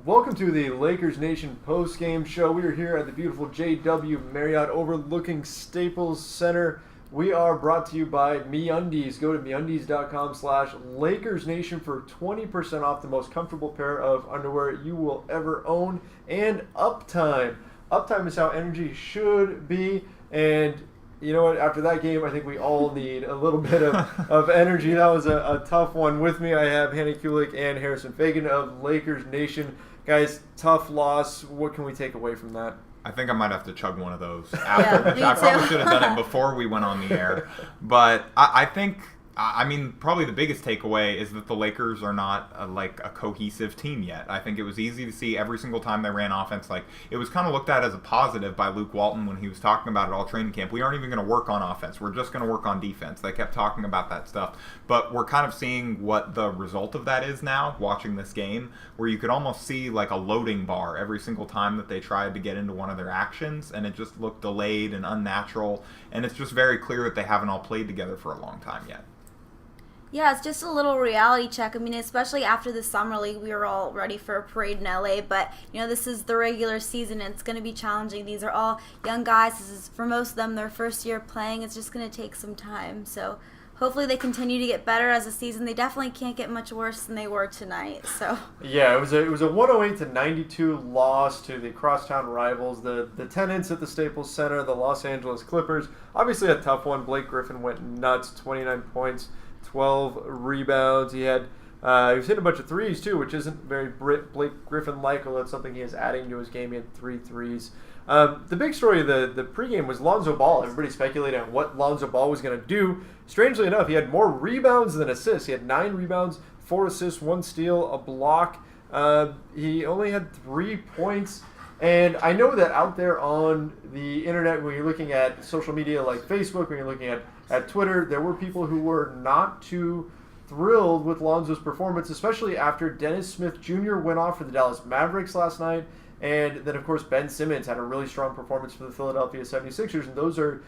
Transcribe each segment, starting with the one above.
Welcome to the Lakers Nation post-game show. We are here at the beautiful JW Marriott overlooking Staples Center. We are brought to you by MeUndies. Go to MeUndies.com/LakersNation for 20% off the most comfortable pair of underwear you will ever own. And Uptime. Uptime is how energy should be. And you know what? After that game, I think we all need a little bit of energy. That was a tough one. With me, I have Hannah Kulik and Harrison Fagan of Lakers Nation. Guys, tough loss. What can we take away from that? I think I might have to chug one of those after. I probably should have done it before we went on the air. But I think, probably the biggest takeaway is that the Lakers are not a cohesive team yet. I think it was easy to see every single time they ran offense. It was kind of looked at as a positive by Luke Walton when he was talking about it all training camp. We aren't even going to work on offense. We're just going to work on defense. They kept talking about that stuff. But we're kind of seeing what the result of that is now, watching this game, where you could almost see like a loading bar every single time that they tried to get into one of their actions, and it just looked delayed and unnatural. And it's just very clear that they haven't all played together for a long time yet. Yeah, it's just a little reality check. Especially after the summer league, we were all ready for a parade in LA, but this is the regular season and it's going to be challenging. These are all young guys. This is, for most of them, their first year playing. It's just going to take some time. So hopefully they continue to get better as a season. They definitely can't get much worse than they were tonight. So yeah, it was a 108-92 loss to the crosstown rivals, the tenants at the Staples Center, the Los Angeles Clippers. Obviously a tough one. Blake Griffin went nuts, 29 points. 12 rebounds. He was hitting a bunch of threes too, which isn't very Blake Griffin-like, although it's something he is adding to his game. He had 3 threes. The big story of the pregame was Lonzo Ball. Everybody speculated on what Lonzo Ball was going to do. Strangely enough, he had more rebounds than assists. He had 9 rebounds, 4 assists, 1 steal, a block. He only had 3 points. And I know that out there on the internet, when you're looking at social media like Facebook, when you're looking at Twitter, there were people who were not too thrilled with Lonzo's performance, especially after Dennis Smith Jr. went off for the Dallas Mavericks last night. And then, of course, Ben Simmons had a really strong performance for the Philadelphia 76ers. And those are,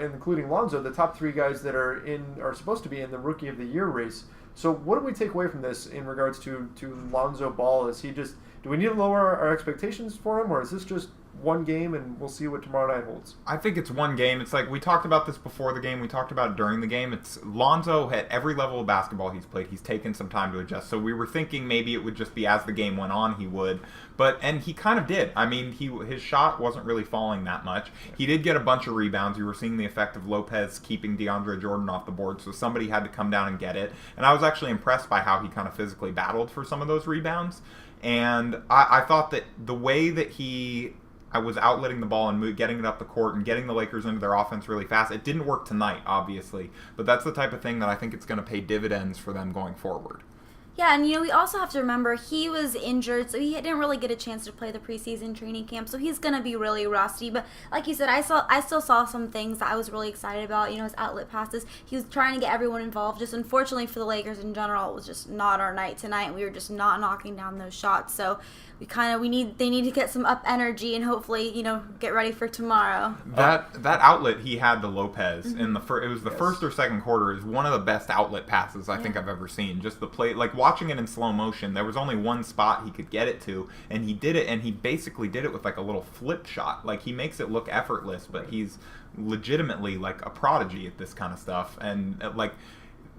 including Lonzo, the top 3 guys that are supposed to be in the Rookie of the Year race. So what do we take away from this in regards to Lonzo Ball? Do we need to lower our expectations for him, or is this just one game and we'll see what tomorrow night holds? I think it's one game. It's like we talked about this before the game. We talked about it during the game. It's Lonzo at every level of basketball he's played. He's taken some time to adjust. So we were thinking maybe it would just be as the game went on he would. And he kind of did. His shot wasn't really falling that much. He did get a bunch of rebounds. You were seeing the effect of Lopez keeping DeAndre Jordan off the board, so somebody had to come down and get it. And I was actually impressed by how he kind of physically battled for some of those rebounds. And I thought that the way that I was outletting the ball and getting it up the court and getting the Lakers into their offense really fast. It didn't work tonight, obviously, but that's the type of thing that I think it's going to pay dividends for them going forward. Yeah, and we also have to remember he was injured, so he didn't really get a chance to play the preseason training camp, so he's going to be really rusty. But like you said, I still saw some things that I was really excited about. His outlet passes. He was trying to get everyone involved. Just unfortunately for the Lakers in general, it was just not our night tonight. We were just not knocking down those shots. So they need to get some up energy and hopefully get ready for tomorrow. That outlet he had to Lopez in it was the first or second quarter is one of the best outlet passes I think I've ever seen. Just the play, like watching it in slow motion, there was only one spot he could get it to, and he did it, and he basically did it with like a little flip shot. Like he makes it look effortless, but he's legitimately like a prodigy at this kind of stuff, and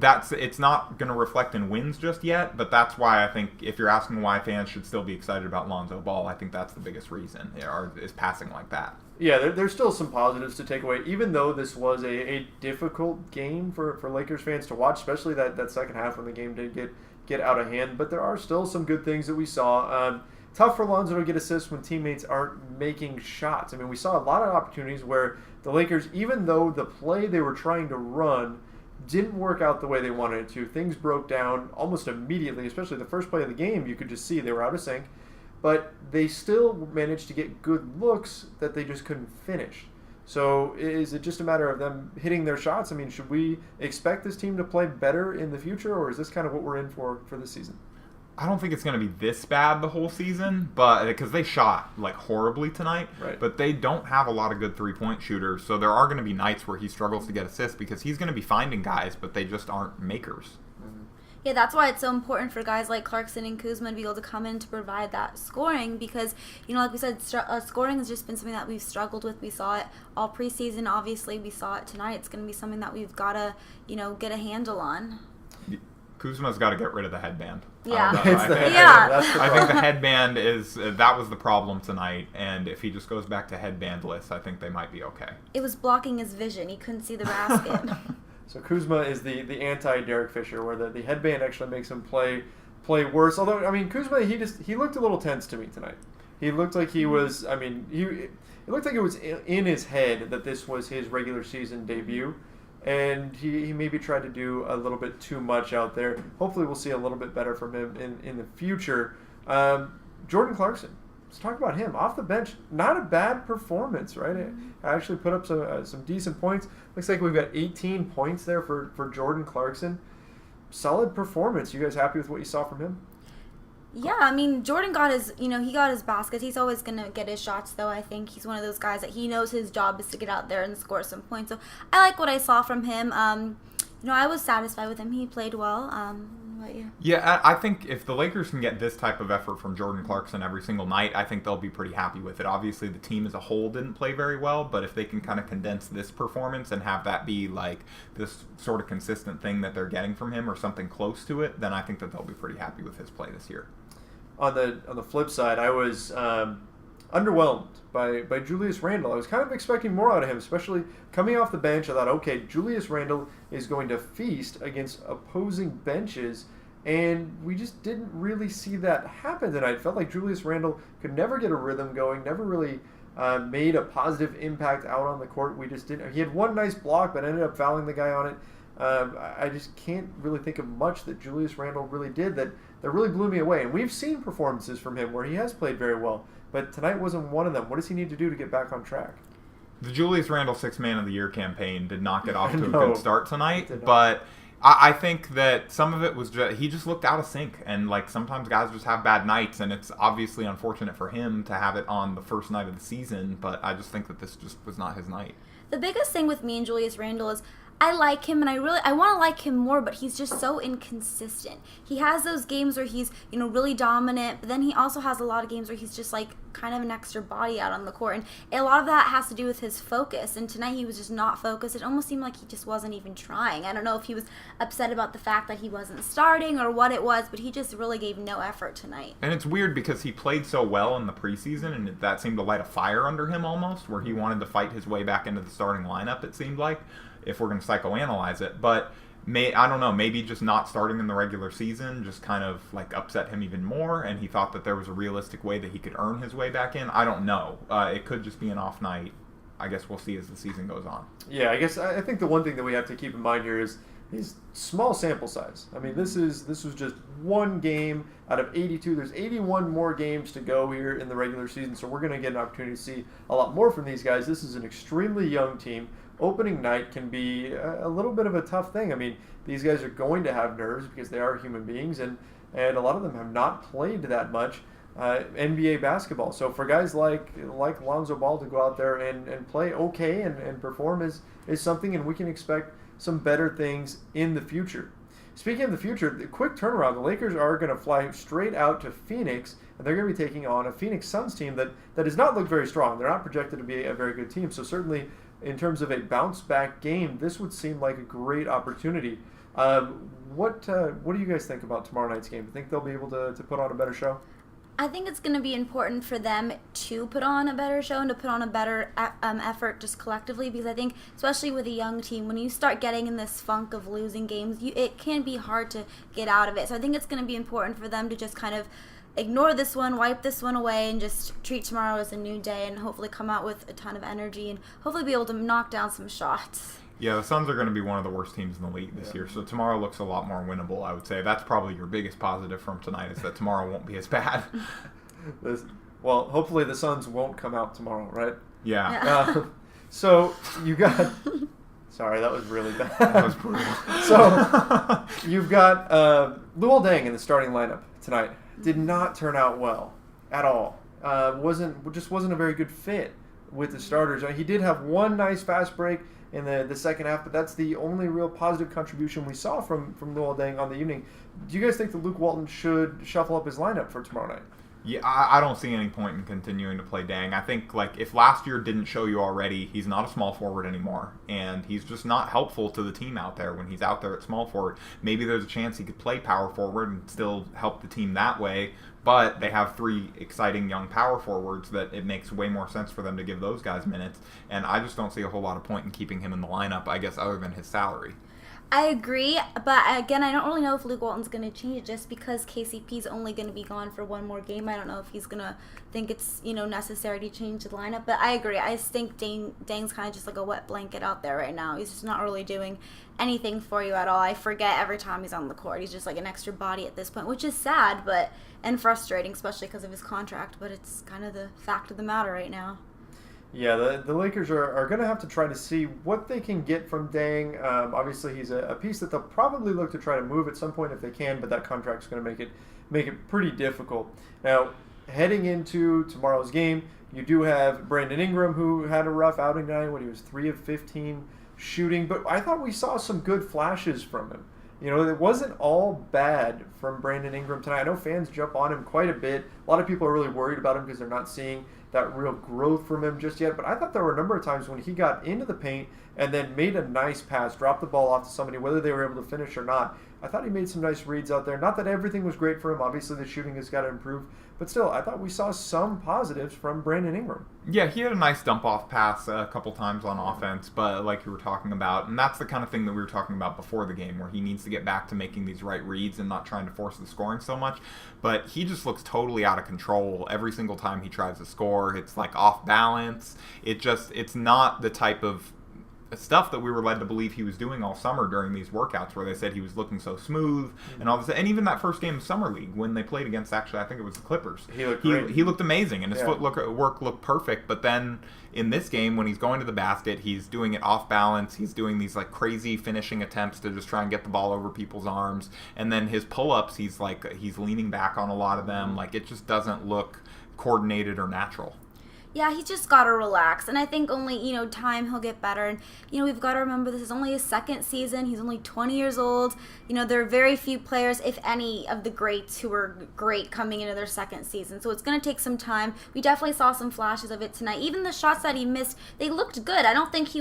it's not going to reflect in wins just yet, but that's why I think if you're asking why fans should still be excited about Lonzo Ball, I think that's the biggest reason is passing like that. Yeah, there's still some positives to take away, even though this was a difficult game for Lakers fans to watch, especially that second half when the game did get out of hand. But there are still some good things that we saw. Tough for Lonzo to get assists when teammates aren't making shots. We saw a lot of opportunities where the Lakers, even though the play they were trying to run didn't work out the way they wanted it to. Things broke down almost immediately, especially the first play of the game. You could just see they were out of sync. But they still managed to get good looks that they just couldn't finish. So is it just a matter of them hitting their shots? Should we expect this team to play better in the future, or is this kind of what we're in for this season? I don't think it's going to be this bad the whole season, but because they shot like horribly tonight, right. But they don't have a lot of good three-point shooters, so there are going to be nights where he struggles to get assists because he's going to be finding guys, but they just aren't makers. Mm-hmm. Yeah, that's why it's so important for guys like Clarkson and Kuzma to be able to come in to provide that scoring because, like we said, scoring has just been something that we've struggled with. We saw it all preseason. Obviously, we saw it tonight. It's going to be something that we've got to, get a handle on. Kuzma's got to get rid of the headband. Yeah. I think the headband that was the problem tonight, and if he just goes back to headbandless, I think they might be okay. It was blocking his vision. He couldn't see the basket. So Kuzma is the anti-Derek Fisher, where the headband actually makes him play worse. Although, Kuzma, he looked a little tense to me tonight. He looked like he was, it looked like it was in his head that this was his regular season debut. And he maybe tried to do a little bit too much out there. Hopefully we'll see a little bit better from him in the future. Jordan Clarkson. Let's talk about him. Off the bench, not a bad performance, right? I actually put up some decent points. Looks like we've got 18 points there for Jordan Clarkson. Solid performance. You guys happy with what you saw from him? Yeah, Jordan got his, he got his baskets. He's always going to get his shots, though. I think he's one of those guys that he knows his job is to get out there and score some points. So I like what I saw from him. I was satisfied with him. He played well. What about you? Yeah, I think if the Lakers can get this type of effort from Jordan Clarkson every single night, I think they'll be pretty happy with it. Obviously, the team as a whole didn't play very well, but if they can kind of condense this performance and have that be like this sort of consistent thing that they're getting from him or something close to it, then I think that they'll be pretty happy with his play this year. On the flip side, I was underwhelmed by Julius Randle. I was kind of expecting more out of him, especially coming off the bench. I thought, okay, Julius Randle is going to feast against opposing benches, and we just didn't really see that happen tonight. It felt like Julius Randle could never get a rhythm going, never really made a positive impact out on the court. We just didn't. He had one nice block, but ended up fouling the guy on it. I just can't really think of much that Julius Randle really did that really blew me away. And we've seen performances from him where he has played very well, but tonight wasn't one of them. What does he need to do to get back on track? The Julius Randle 6 Man of the Year campaign did not get off to a good start tonight, but I think that some of it was he just looked out of sync, and like sometimes guys just have bad nights, and it's obviously unfortunate for him to have it on the first night of the season, but I just think that this just was not his night. The biggest thing with me and Julius Randle is I like him, and I want to like him more, but he's just so inconsistent. He has those games where he's, really dominant, but then he also has a lot of games where he's just like kind of an extra body out on the court, and a lot of that has to do with his focus, and tonight he was just not focused. It almost seemed like he just wasn't even trying. I don't know if he was upset about the fact that he wasn't starting or what it was, but he just really gave no effort tonight. And it's weird because he played so well in the preseason, and that seemed to light a fire under him almost, where he wanted to fight his way back into the starting lineup, it seemed like, if we're going to psychoanalyze it. But I don't know, maybe just not starting in the regular season just kind of like upset him even more, and he thought that there was a realistic way that he could earn his way back in. I don't know. It could just be an off night. I guess we'll see as the season goes on. Yeah, I think the one thing that we have to keep in mind here is small sample size. This was just one game out of 82. There's 81 more games to go here in the regular season, so we're going to get an opportunity to see a lot more from these guys. This is an extremely young team. Opening night can be a little bit of a tough thing. These guys are going to have nerves because they are human beings, and a lot of them have not played that much NBA basketball. So for guys like Lonzo Ball to go out there and play okay and perform is something, and we can expect some better things in the future. Speaking of the future, the quick turnaround, the Lakers are going to fly straight out to Phoenix, and they're going to be taking on a Phoenix Suns team that does not look very strong. They're not projected to be a very good team, so certainly in terms of a bounce-back game, this would seem like a great opportunity. What do you guys think about tomorrow night's game? Do you think they'll be able to put on a better show? I think it's going to be important for them to put on a better show and to put on a better effort just collectively, because I think, especially with a young team, when you start getting in this funk of losing games, it can be hard to get out of it. So I think it's going to be important for them to just kind of ignore this one, wipe this one away, and just treat tomorrow as a new day and hopefully come out with a ton of energy and hopefully be able to knock down some shots. Yeah, the Suns are going to be one of the worst teams in the league this year, so tomorrow looks a lot more winnable, I would say. That's probably your biggest positive from tonight, is that tomorrow won't be as bad. Well, hopefully the Suns won't come out tomorrow, right? Yeah. So you got... Sorry, that was really bad. That was brutal. So you've got Luol Deng in the starting lineup tonight. Did not turn out well at all. Wasn't a very good fit with the starters. He did have one nice fast break in the second half, but that's the only real positive contribution we saw from Luol Deng on the evening. Do you guys think that Luke Walton should shuffle up his lineup for tomorrow night? Yeah, I don't see any point in continuing to play Dang. I think, like, if last year didn't show you already, he's not a small forward anymore, and he's just not helpful to the team out there when he's out there at small forward. Maybe there's a chance he could play power forward and still help the team that way, but they have 3 exciting young power forwards that it makes way more sense for them to give those guys minutes, and I just don't see a whole lot of point in keeping him in the lineup, I guess, other than his salary. I agree, but again, I don't really know if Luke Walton's going to change it just because KCP's only going to be gone for one more game. I don't know if he's going to think it's, necessary to change the lineup, but I agree. I just think Dang's kind of just like a wet blanket out there right now. He's just not really doing anything for you at all. I forget every time he's on the court. He's just like an extra body at this point, which is sad and frustrating, especially because of his contract, but it's kind of the fact of the matter right now. Yeah, the Lakers are going to have to try to see what they can get from Dang. Obviously, he's a piece that they'll probably look to try to move at some point if they can, but that contract's going to make it pretty difficult. Now, heading into tomorrow's game, you do have Brandon Ingram, who had a rough outing tonight when he was 3 of 15 shooting, but I thought we saw some good flashes from him. It wasn't all bad from Brandon Ingram tonight. I know fans jump on him quite a bit. A lot of people are really worried about him because they're not seeing that real growth from him just yet. But I thought there were a number of times when he got into the paint and then made a nice pass, dropped the ball off to somebody, whether they were able to finish or not. I thought he made some nice reads out there. Not that everything was great for him. Obviously, the shooting has got to improve. But still, I thought we saw some positives from Brandon Ingram. Yeah, he had a nice dump-off pass a couple times on offense, but like you were talking about, and that's the kind of thing that we were talking about before the game, where he needs to get back to making these right reads and not trying to force the scoring so much. But he just looks totally out of control every single time he tries to score. It's like off balance. It's not the type of stuff that we were led to believe he was doing all summer during these workouts, where they said he was looking so smooth and all this. And even that first game of Summer League when they played against, actually, I think it was the Clippers. He looked great. He looked amazing, and his footwork looked perfect. But then in this game, when he's going to the basket, he's doing it off balance. He's doing these like crazy finishing attempts to just try and get the ball over people's arms. And then his pull-ups, he's leaning back on a lot of them. Like, it just doesn't look coordinated or natural. Yeah, he's just got to relax. And I think only, time he'll get better. And, we've got to remember this is only his second season. He's only 20 years old. There are very few players, if any, of the greats who were great coming into their second season. So it's going to take some time. We definitely saw some flashes of it tonight. Even the shots that he missed, they looked good. I don't think he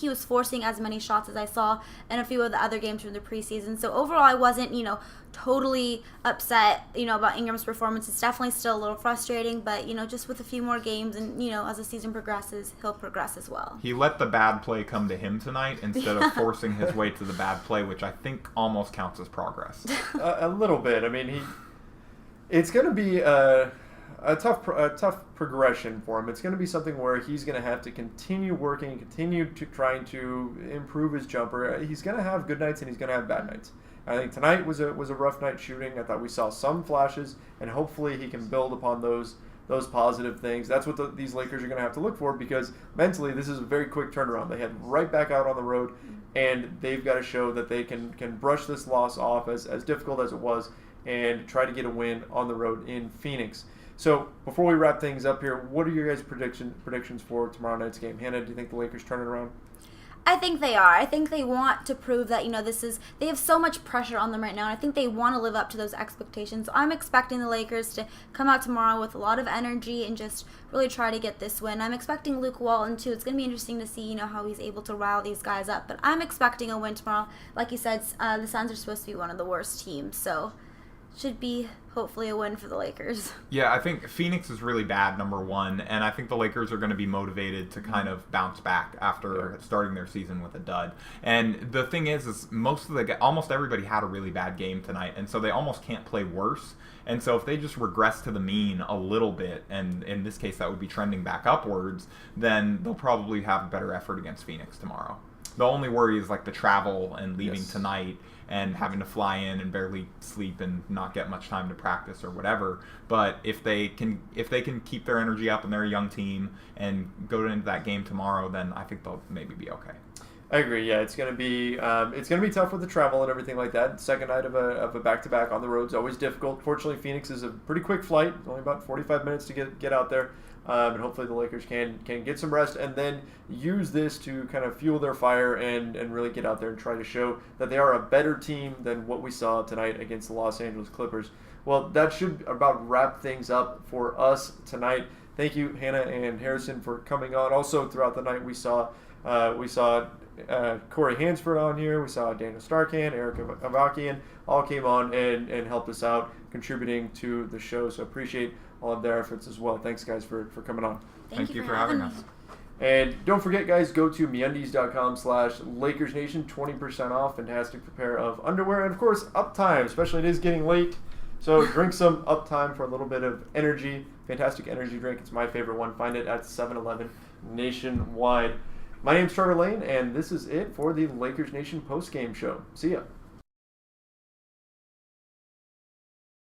was forcing as many shots as I saw in a few of the other games from the preseason. So overall, I wasn't, totally upset, about Ingram's performance. It's definitely still a little frustrating, but, just with a few more games and, as the season progresses, he'll progress as well. He let the bad play come to him tonight instead of forcing his way to the bad play, which I think almost counts as progress. A little bit. I mean, it's going to be a tough progression for him. It's going to be something where he's going to have to continue working, continue to trying to improve his jumper. He's going to have good nights and he's going to have bad nights. I think tonight was a rough night shooting. I thought we saw some flashes, and hopefully he can build upon those positive things. That's what these Lakers are going to have to look for, because mentally this is a very quick turnaround. They head right back out on the road, and they've got to show that they can brush this loss off, as difficult as it was, and try to get a win on the road in Phoenix. So before we wrap things up here, what are your guys' predictions for tomorrow night's game? Hannah, do you think the Lakers turn it around? I think they are. I think they want to prove that, they have so much pressure on them right now, and I think they want to live up to those expectations. I'm expecting the Lakers to come out tomorrow with a lot of energy and just really try to get this win. I'm expecting Luke Walton, too. It's going to be interesting to see, how he's able to rile these guys up. But I'm expecting a win tomorrow. Like you said, the Suns are supposed to be one of the worst teams, so should be hopefully a win for the Lakers. Yeah, I think Phoenix is really bad, number one, and I think the Lakers are going to be motivated to kind of bounce back after starting their season with a dud. And the thing is almost everybody had a really bad game tonight, and so they almost can't play worse. And so if they just regress to the mean a little bit, and in this case that would be trending back upwards, then they'll probably have a better effort against Phoenix tomorrow. The only worry is like the travel and leaving tonight and having to fly in and barely sleep and not get much time to practice or whatever. But if they can keep their energy up and they're a young team and go into that game tomorrow, then I think they'll maybe be okay. I agree. Yeah, it's gonna be tough with the travel and everything like that. Second night of a back-to-back on the road is always difficult. Fortunately, Phoenix is a pretty quick flight. Only about 45 minutes to get out there, and hopefully the Lakers can get some rest and then use this to kind of fuel their fire and really get out there and try to show that they are a better team than what we saw tonight against the Los Angeles Clippers. Well, that should about wrap things up for us tonight. Thank you, Hannah and Harrison, for coming on. Also, throughout the night, we saw Corey Hansford on here. We saw Daniel Starkan, Eric Avakian, all came on and helped us out, contributing to the show. So appreciate all of their efforts as well. Thanks, guys, for coming on. Thank you for having us. And don't forget, guys, go to MeUndies.com/LakersNation, 20% off. Fantastic pair of underwear. And, of course, Uptime, especially it is getting late. So drink some Uptime for a little bit of energy. Fantastic energy drink. It's my favorite one. Find it at 7-Eleven nationwide. My name's Trevor Lane, and this is it for the Lakers Nation postgame show. See ya.